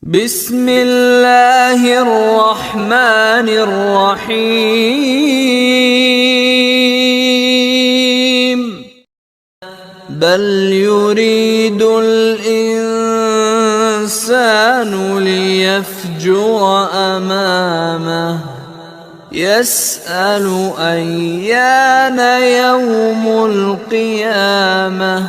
بسم الله الرحمن الرحيم بل يريد الإنسان ليفجر أمامه يسأل أيان يوم القيامة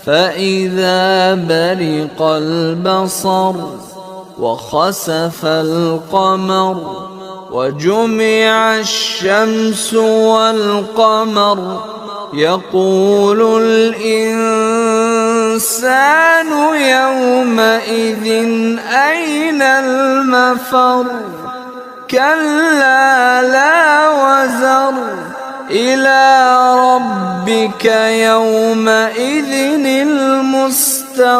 فإذا برق البصر وخسف القمر وجمع الشمس والقمر يقول الإنسان يومئذ أين المفر كلا لا وزر إلى ربك يومئذ المستقر.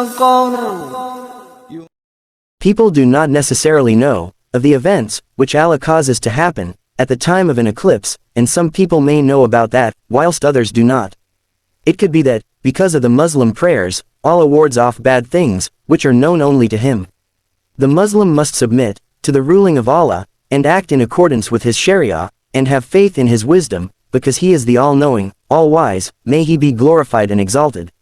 People do not necessarily know of the events which Allah causes to happen at the time of an eclipse, and some people may know about that, whilst others do not. It could be that, because of the Muslim prayers, Allah wards off bad things, which are known only to Him. The Muslim must submit to the ruling of Allah, and act in accordance with His Sharia, and have faith in His wisdom, because He is the all-knowing, all-wise, may He be glorified and exalted.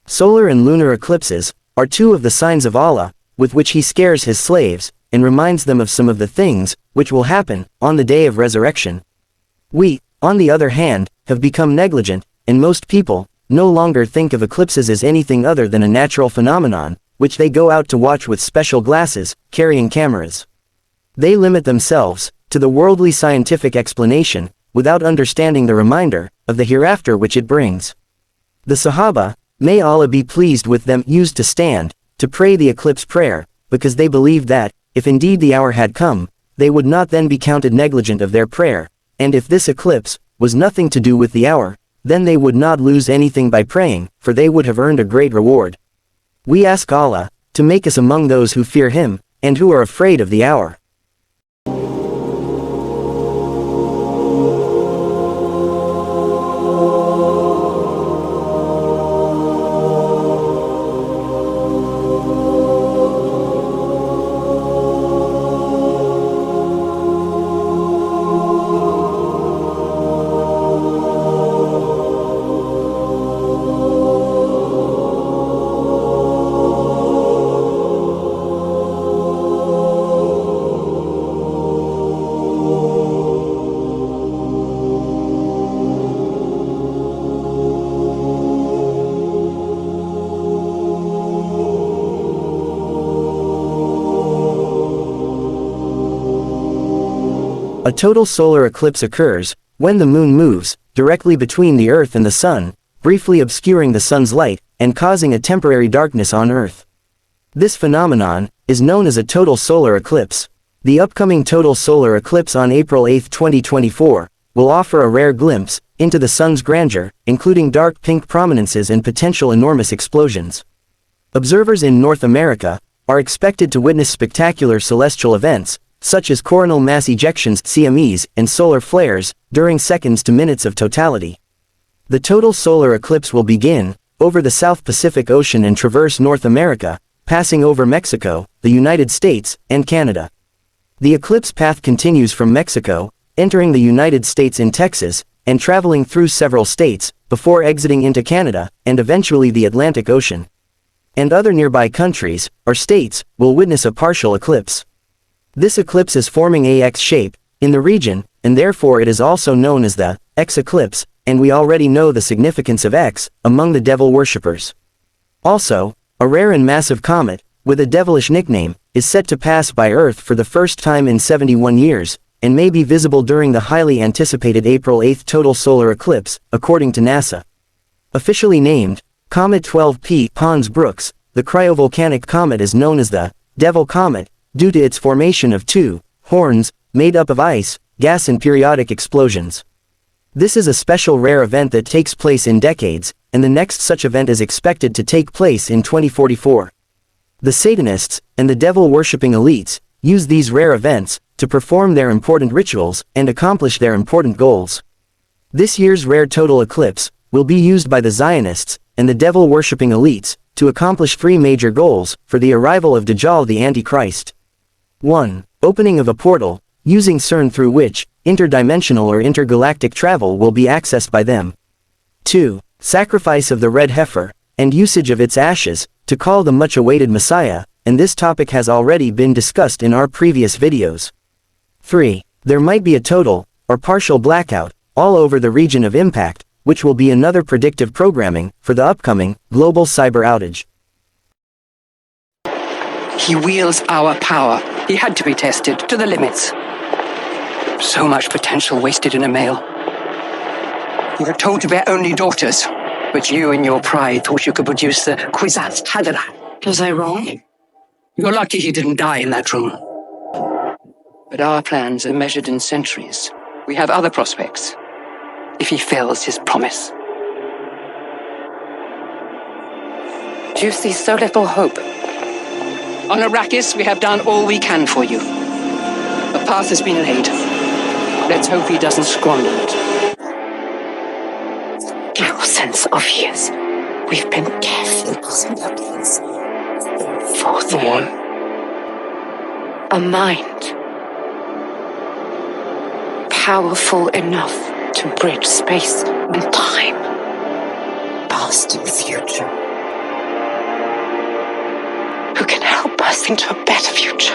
Solar and lunar eclipses are two of the signs of Allah, with which He scares His slaves, and reminds them of some of the things which will happen on the day of resurrection. We, on the other hand, have become negligent, and most people no longer think of eclipses as anything other than a natural phenomenon, which they go out to watch with special glasses, carrying cameras. They limit themselves to the worldly scientific explanation, without understanding the reminder of the hereafter which it brings. The Sahaba, may Allah be pleased with them, used to stand to pray the eclipse prayer, because they believed that, if indeed the hour had come, they would not then be counted negligent of their prayer, and if this eclipse was nothing to do with the hour, then they would not lose anything by praying, for they would have earned a great reward. We ask Allah to make us among those who fear Him, and who are afraid of the hour. A total solar eclipse occurs when the moon moves directly between the earth and the sun, briefly obscuring the sun's light and causing a temporary darkness on earth. This phenomenon is known as a total solar eclipse. The upcoming total solar eclipse on April 8, 2024, will offer a rare glimpse into the sun's grandeur, including dark pink prominences and potential enormous explosions. Observers in North America are expected to witness spectacular celestial events, such as coronal mass ejections (CMEs) and solar flares, during seconds to minutes of totality. The total solar eclipse will begin over the South Pacific Ocean and traverse North America, passing over Mexico, the United States, and Canada. The eclipse path continues from Mexico, entering the United States in Texas, and traveling through several states, before exiting into Canada, and eventually the Atlantic Ocean. And other nearby countries, or states, will witness a partial eclipse. This eclipse is forming a X shape in the region, and therefore it is also known as the X eclipse, and we already know the significance of X among the devil worshippers. Also, a rare and massive comet, with a devilish nickname, is set to pass by Earth for the first time in 71 years, and may be visible during the highly anticipated April 8 total solar eclipse, according to NASA. Officially named Comet 12P Pons-Brooks, the cryovolcanic comet is known as the Devil Comet, due to its formation of two horns, made up of ice, gas and periodic explosions. This is a special rare event that takes place in decades, and the next such event is expected to take place in 2044. The Satanists, and the devil-worshipping elites, use these rare events to perform their important rituals and accomplish their important goals. This year's rare total eclipse will be used by the Zionists and the devil-worshipping elites to accomplish three major goals for the arrival of Dajjal the Antichrist. 1. Opening of a portal, using CERN through which interdimensional or intergalactic travel will be accessed by them. 2. Sacrifice of the red heifer, and usage of its ashes, to call the much-awaited Messiah, and this topic has already been discussed in our previous videos. 3. There might be a total, or partial blackout, all over the region of impact, which will be another predictive programming for the upcoming global cyber outage. He wields our power. He had to be tested to the limits. So much potential wasted in a male. You were told to bear only daughters, but you in your pride thought you could produce the Kwisatz Haderach. Was I wrong? You're lucky he didn't die in that room. But our plans are measured in centuries. We have other prospects, if he fails his promise. Do you see so little hope? On Arrakis, we have done all we can for you. The path has been laid. Let's hope he doesn't squander it. Thousands of years, we've been carefully possibilities. Fourth one. A mind powerful enough to bridge space and time, past and future, who can help us into a better future.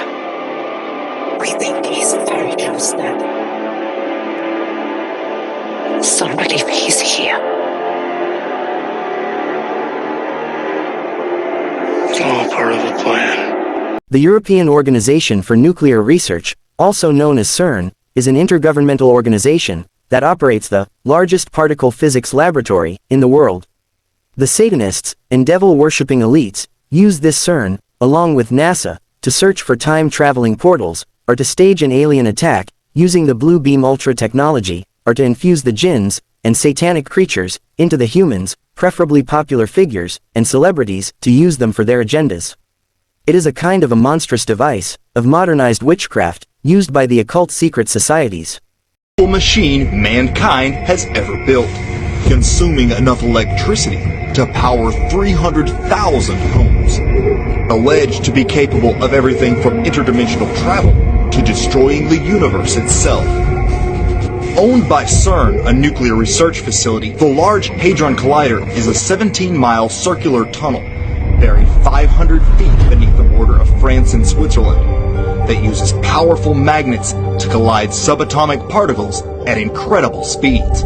We think he's very close now. Some believe he's here. It's all part of a plan. The European Organization for Nuclear Research, also known as CERN, is an intergovernmental organization that operates the largest particle physics laboratory in the world. The Satanists and devil-worshipping elites use this CERN, along with NASA, to search for time-traveling portals, or to stage an alien attack, using the Blue Beam Ultra technology, or to infuse the jinns and satanic creatures into the humans, preferably popular figures and celebrities, to use them for their agendas. It is a kind of a monstrous device of modernized witchcraft used by the occult secret societies. Machine mankind has ever built, consuming enough electricity to power 300,000 homes, alleged to be capable of everything from interdimensional travel to destroying the universe itself. Owned by CERN, a nuclear research facility, the Large Hadron Collider is a 17-mile circular tunnel buried 500 feet beneath the border of France and Switzerland that uses powerful magnets to collide subatomic particles at incredible speeds.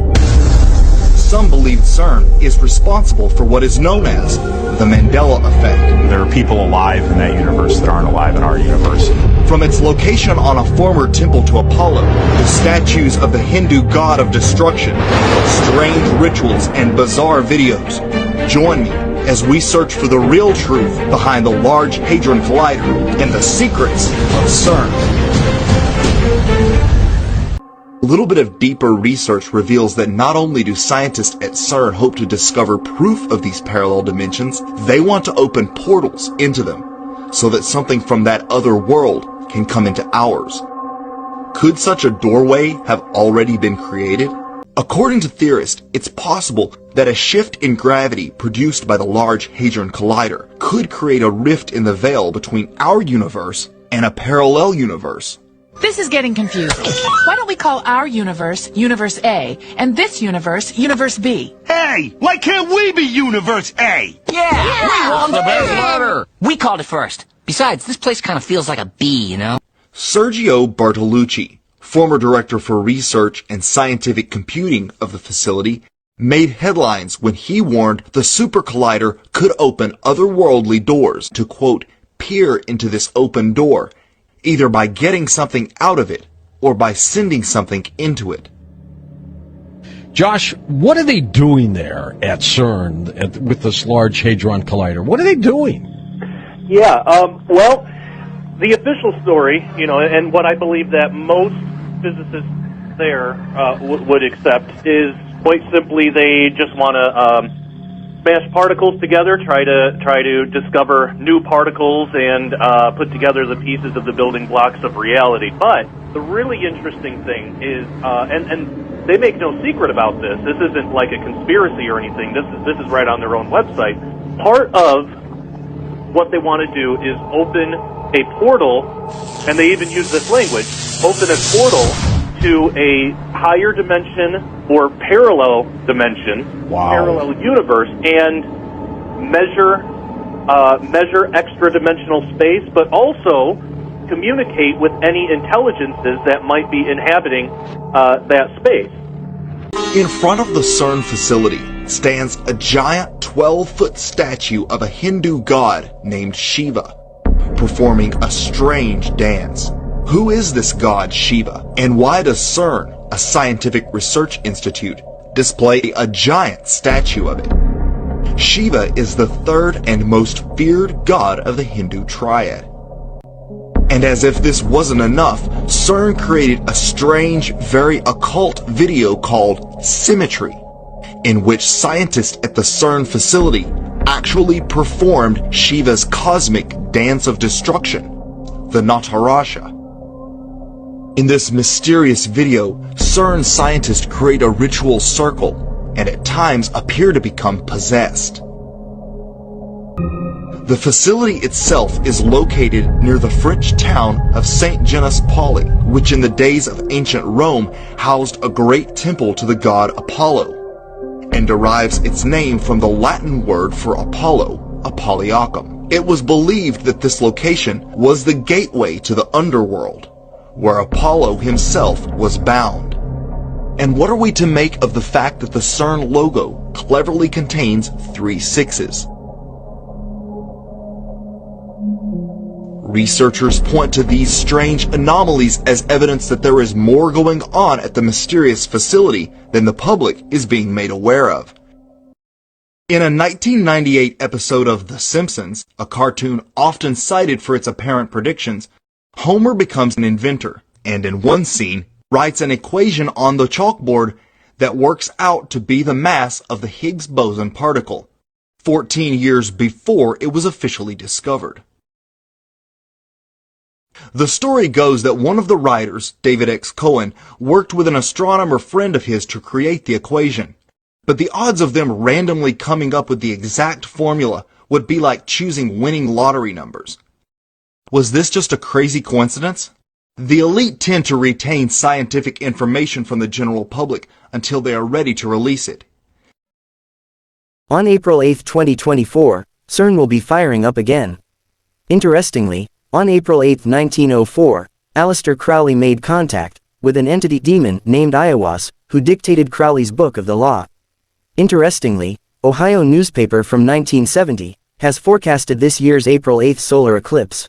Some believe CERN is responsible for what is known as the Mandela effect. There are people alive in that universe that aren't alive in our universe. From its location on a former temple to Apollo, to statues of the Hindu god of destruction, strange rituals and bizarre videos, join me as we search for the real truth behind the Large Hadron Collider and the secrets of CERN. A little bit of deeper research reveals that not only do scientists at CERN hope to discover proof of these parallel dimensions, they want to open portals into them, so that something from that other world can come into ours. Could such a doorway have already been created? According to theorists, it's possible that a shift in gravity produced by the Large Hadron Collider could create a rift in the veil between our universe and a parallel universe. This is getting confusing. Why don't we call our universe Universe A, and this universe Universe B? Hey, why can't we be Universe A? Yeah. We won the best letter. We called it first. Besides, this place kind of feels like a B, you know? Sergio Bartolucci, former director for research and scientific computing of the facility, made headlines when he warned the super collider could open otherworldly doors to, quote, peer into this open door, either by getting something out of it or by sending something into it. Josh, what are they doing there at CERN with this Large Hadron Collider? What are they doing? Yeah, well, the official story, and what I believe that most physicists there would accept is quite simply they just want to smash particles together, try to discover new particles and put together the pieces of the building blocks of reality. But the really interesting thing is, and they make no secret about this. This isn't like a conspiracy or anything. This is right on their own website. Part of what they want to do is open a portal, and they even use this language, open a portal to a higher dimension or parallel dimension, parallel universe, and measure extra-dimensional space, but also communicate with any intelligences that might be inhabiting that space. In front of the CERN facility stands a giant 12-foot statue of a Hindu god named Shiva, performing a strange dance. Who is this god Shiva, and why does CERN, a scientific research institute, display a giant statue of it? Shiva is the third and most feared god of the Hindu triad. And as if this wasn't enough, CERN created a strange, very occult video called Symmetry, in which scientists at the CERN facility actually performed Shiva's cosmic dance of destruction, the Natarasha. In this mysterious video, CERN scientists create a ritual circle, and at times appear to become possessed. The facility itself is located near the French town of Saint-Genès-Pauli, which in the days of ancient Rome housed a great temple to the god Apollo, and derives its name from the Latin word for Apollo, Apolliacum. It was believed that this location was the gateway to the underworld, where Apollo himself was bound. And what are we to make of the fact that the CERN logo cleverly contains 3 sixes? Researchers point to these strange anomalies as evidence that there is more going on at the mysterious facility than the public is being made aware of. In a 1998 episode of The Simpsons, a cartoon often cited for its apparent predictions, Homer becomes an inventor, and in one scene, writes an equation on the chalkboard that works out to be the mass of the Higgs boson particle, 14 years before it was officially discovered. The story goes that one of the writers, David X. Cohen, worked with an astronomer friend of his to create the equation, but the odds of them randomly coming up with the exact formula would be like choosing winning lottery numbers. Was this just a crazy coincidence? The elite tend to retain scientific information from the general public until they are ready to release it. On April 8, 2024, CERN will be firing up again. Interestingly, on April 8, 1904, Aleister Crowley made contact with an entity demon named Iowas, who dictated Crowley's Book of the Law. Interestingly, Ohio newspaper from 1970 has forecasted this year's April 8 solar eclipse.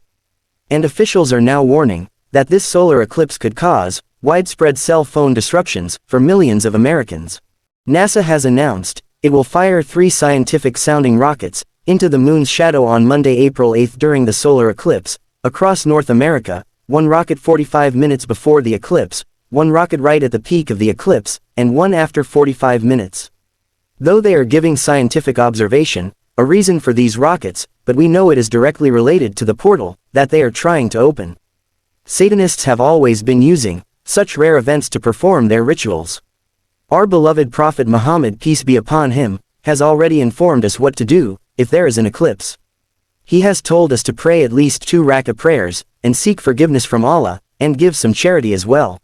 And officials are now warning that this solar eclipse could cause widespread cell phone disruptions for millions of Americans. NASA has announced it will fire 3 scientific-sounding rockets into the moon's shadow on Monday, April 8 during the solar eclipse, across North America, 1 rocket 45 minutes before the eclipse, 1 rocket right at the peak of the eclipse, and 1 after 45 minutes. Though they are giving scientific observation a reason for these rockets, but we know it is directly related to the portal that they are trying to open. Satanists have always been using such rare events to perform their rituals. Our beloved Prophet Muhammad, peace be upon him, has already informed us what to do if there is an eclipse. He has told us to pray at least 2 rak'ah prayers, and seek forgiveness from Allah, and give some charity as well.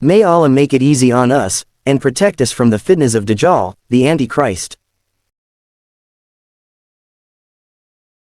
May Allah make it easy on us, and protect us from the fitnas of Dajjal, the Antichrist.